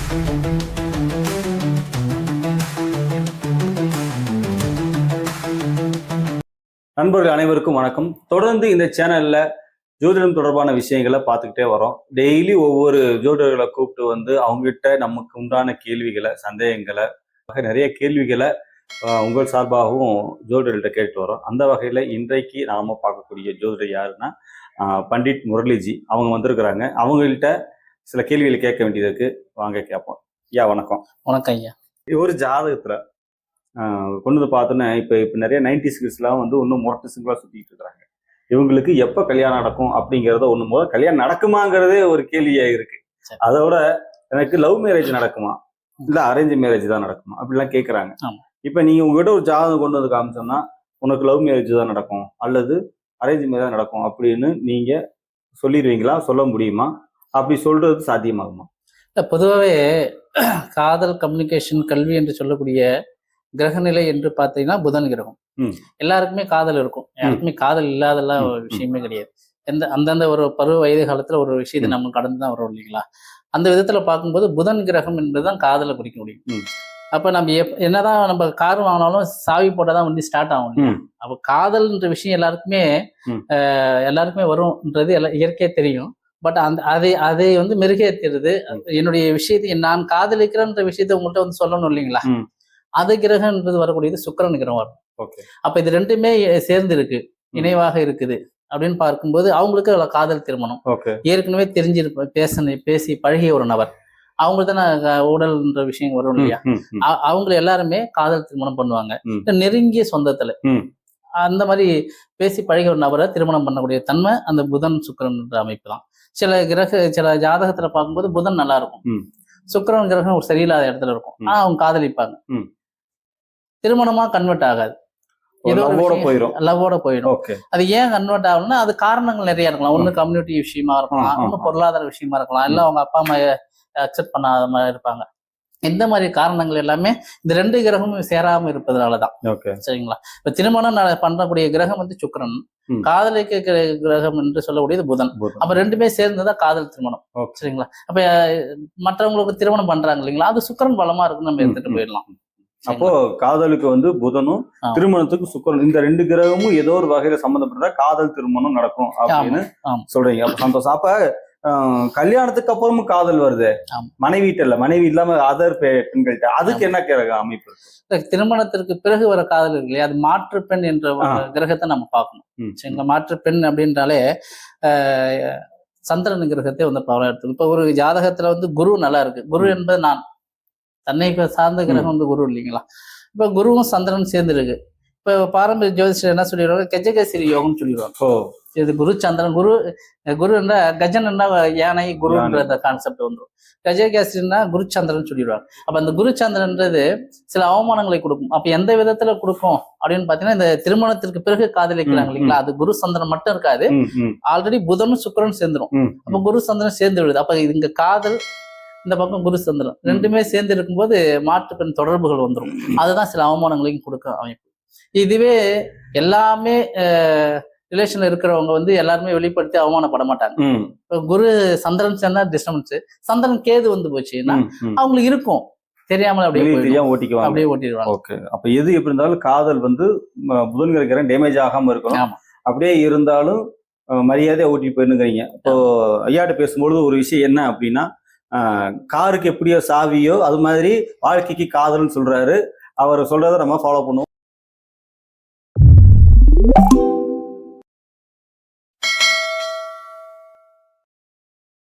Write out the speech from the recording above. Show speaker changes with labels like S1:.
S1: நண்பர்கள் அனைவருக்கும் வணக்கம். தொடர்ந்து இந்த சேனல்ல ஜோதிடம் தொடர்பான விஷயங்களை பார்த்துக்கிட்டே வரோம். டெய்லி ஒவ்வொரு ஜோதிடர்களை கூப்பிட்டு வந்து அவங்ககிட்ட நமக்கு உண்டான கேள்விகளை, சந்தேகங்களை, நிறைய கேள்விகளை உங்கள் சார்பாகவும் ஜோதிடர்கிட்ட கேட்டு வரோம். அந்த வகையில இன்றைக்கு நாம பார்க்கக்கூடிய ஜோதிடர் யாருன்னா பண்டிட் முரளிஜி அவங்க வந்திருக்கிறாங்க. அவங்கள்ட்ட சில கேள்விகளை கேட்க வேண்டியது இருக்கு. வாங்க கேட்போம். ஐயா வணக்கம்.
S2: வணக்கம் ஐயா.
S1: ஒரு ஜாதகத்துல கொண்டு வந்து பார்த்தோன்னா இப்போ நிறைய 90s கிட்ஸ்லாம் வந்து இன்னும் முரட்டு சிங்கிளாக சுற்றிட்டு இருக்கிறாங்க. இவங்களுக்கு எப்போ கல்யாணம் நடக்கும் அப்படிங்கிறத ஒன்றும் போது கல்யாணம் நடக்குமாங்கிறதே ஒரு கேள்வியாக இருக்கு. அதோட எனக்கு லவ் மேரேஜ் நடக்குமா இல்லை அரேஞ்ச் மேரேஜ் தான் நடக்குமா அப்படிலாம் கேட்குறாங்க. இப்போ நீங்கள் உங்ககிட்ட ஒரு ஜாதகம் கொண்டு வந்து காமிச்சோம்னா உனக்கு லவ் மேரேஜ் தான் நடக்கும் அல்லது அரேஞ்ச் மேரேஜ் தான் நடக்கும் அப்படின்னு நீங்கள் சொல்லிடுவீங்களா? சொல்ல முடியுமா? அப்படி சொல்றது சாத்தியமாகுமா?
S2: பொதுவாகவே காதல், கம்யூனிகேஷன், கல்வி என்று சொல்லக்கூடிய கிரகநிலை என்று பார்த்தீங்கன்னா புதன் கிரகம். எல்லாருக்குமே காதல் இருக்கும், யாருக்குமே காதல் இல்லாதெல்லாம் ஒரு விஷயமே கிடையாது. அந்தந்த ஒரு பருவ வயது காலத்துல ஒரு விஷயத்தை நம்ம கடந்துதான் வரோம் இல்லைங்களா? அந்த விதத்துல பார்க்கும்போது புதன் கிரகம் என்பதுதான் காதலை குறிக்க முடியும். அப்ப நம்ம என்னதான் நம்ம கார் வாங்கினாலும் சாவி போட்டாதான் வண்டி ஸ்டார்ட் ஆகும். அப்ப காதல்ன்ற விஷயம் எல்லாருக்குமே வரும்ன்றது இயற்கையா தெரியும். பட் அதை வந்து மெருகேற்றுறது, என்னுடைய விஷயத்தை நான் காதலிக்கிறேன்ற விஷயத்த உங்கள்கிட்ட வந்து சொல்லணும் இல்லைங்களா? அது கிரகம்ன்றது வரக்கூடியது சுக்கிரன் கிரகம் வரும். அப்ப இது ரெண்டுமே சேர்ந்து இருக்கு, இணைவாக இருக்குது அப்படின்னு பார்க்கும்போது அவங்களுக்கு காதல் திருமணம். ஏற்கனவே பேசி பழகிய ஒரு நபர், அவங்களுக்கு தானே உடல்ன்ற விஷயம் வரும் இல்லையா? அவங்க எல்லாருமே காதல் திருமணம் பண்ணுவாங்க. நெருங்கிய சொந்தத்துல அந்த மாதிரி பேசி பழகிய ஒரு நபரை திருமணம் பண்ணக்கூடிய தன்மை அந்த புதன் சுக்கிரன் அமைப்பு தான். சில ஜாதகத்துல பார்க்கும்போது புதன் நல்லா இருக்கும், சுக்கிரன் கிரகம் ஒரு சரியில்லாத இடத்துல இருக்கும். அவங்க காதலிப்பாங்க, திருமணமா கன்வெர்ட் ஆகாது, லவ்வோட போயிடும். அது ஏன் கன்வெர்ட் ஆகணும்னா அது காரணங்கள் நிறைய இருக்கலாம். ஒண்ணு கம்யூனிட்டி விஷயமா இருக்கலாம், ஒண்ணு பொருளாதார விஷயமா இருக்கலாம், இல்ல அவங்க அப்பா அம்மா அக்செப்ட் பண்ணாத மாதிரி இருப்பாங்க. இந்த மாதிரி காரணங்கள் எல்லாமே இந்த ரெண்டு கிரகமும் சேராம இருப்பதனாலதான். சரிங்களா? இப்ப திருமணம் பண்ணக்கூடிய கிரகம் வந்து சுக்கிரன், காதலிக்க கிரகம் என்று சொல்லக்கூடியது புதன். அப்ப ரெண்டுமே சேர்ந்துதான் காதல் திருமணம். சரிங்களா? அப்ப மற்றவங்களுக்கு திருமணம் பண்றாங்க இல்லைங்களா, அது சுக்கிரன் பலமா இருக்குன்னு நம்ம எடுத்துட்டு போயிடலாம்.
S1: அப்போ காதலுக்கு வந்து புதனும் திருமணத்துக்கு சுக்கிரன், இந்த ரெண்டு கிரகமும் ஏதோ ஒரு வகையில சம்பந்தப்பட்ட காதல் திருமணம் நடக்கும் அப்படின்னு சொல்றீங்க. அப்ப சந்தோஷம். அப்ப கல்யாணத்துக்கு அப்புறமும் காதல் வருது, மனைவி இல்லாம அதர் பெண்கள்கிட்ட, அதுக்கு என்ன கிரக அமைப்பு இருக்கு?
S2: திருமணத்திற்கு பிறகு வர காதல் இருக்கு இல்லையா, அது மாற்று பெண் என்ற கிரகத்தை நம்ம பார்க்கணும். சரிங்களா? மாற்று பெண் அப்படின்றாலே சந்திரன் கிரகத்தை வந்து பவரா எடுத்துக்கணும். இப்ப ஒரு ஜாதகத்துல வந்து குரு நல்லா இருக்கு, குரு என்பது நான் தன்னை சார்ந்த கிரகம் வந்து குரு இல்லைங்களா? இப்ப குருவும் சந்திரன் சேர்ந்து இருக்கு. இப்ப பாரம்பரிய ஜோதிஷர் என்ன சொல்லிடுவாங்க, கஜகேசரி யோகம் சொல்லிடுவாங்க. இது குரு சந்திரன், குரு என்ன கஜன் என்ன யானை குருன்ற அந்த கான்செப்ட் வந்துடும். கஜகேசரின்னா குரு சந்திரன் சொல்லிடுவாங்க. அப்ப அந்த குரு சந்திரன்றது சில அவமானங்களை கொடுக்கும். அப்ப எந்த விதத்துல கொடுக்கும் அப்படின்னு பாத்தீங்கன்னா, இந்த திருமணத்திற்கு பிறகு காதலிக்கிறாங்க இல்லைங்களா, அது குரு சந்திரன் மட்டும் இருக்காது, ஆல்ரெடி புதனும் சுக்கிரனும் சேர்ந்துடும். அப்ப குரு சந்திரன் சேர்ந்து விடுது. அப்ப இங்க காதல், இந்த பக்கம் குரு சந்திரன் ரெண்டுமே சேர்ந்து இருக்கும்போது மாற்று பெண் தொடர்புகள் வந்துடும். அதுதான் சில அவமானங்களையும் கொடுக்க அமைப்பு. இதுவே எல்லாமே ரிலேஷன்ல இருக்கிறவங்க வந்து எல்லாருமே வெளிப்படுத்தி அவமானப்பட மாட்டாங்க. குரு சந்திரன் சேர்ந்தா டிஸ்டர்பன்ஸ், சந்திரன் கேது வந்து போச்சுன்னா அவங்களுக்கு இருக்கும் தெரியாமல் அப்படியே ஓட்டிடுவாங்க.
S1: ஓகே. அப்ப எது எப்படி இருந்தாலும் காதல் வந்து புதன் கிரகம் டேமேஜ் ஆகாம இருக்கணும். அப்படியே இருந்தாலும் மரியாதையா ஓட்டிட்டு போயிருந்துங்கிறீங்க. இப்போ ஐயாட்ட பேசும்பொழுது ஒரு விஷயம் என்ன அப்படின்னா, காருக்கு எப்படியோ சாவியோ அது மாதிரி வாழ்க்கைக்கு காதல்னு சொல்றாரு. அவர் சொல்றதை நம்ம ஃபாலோ பண்ணுவோம்.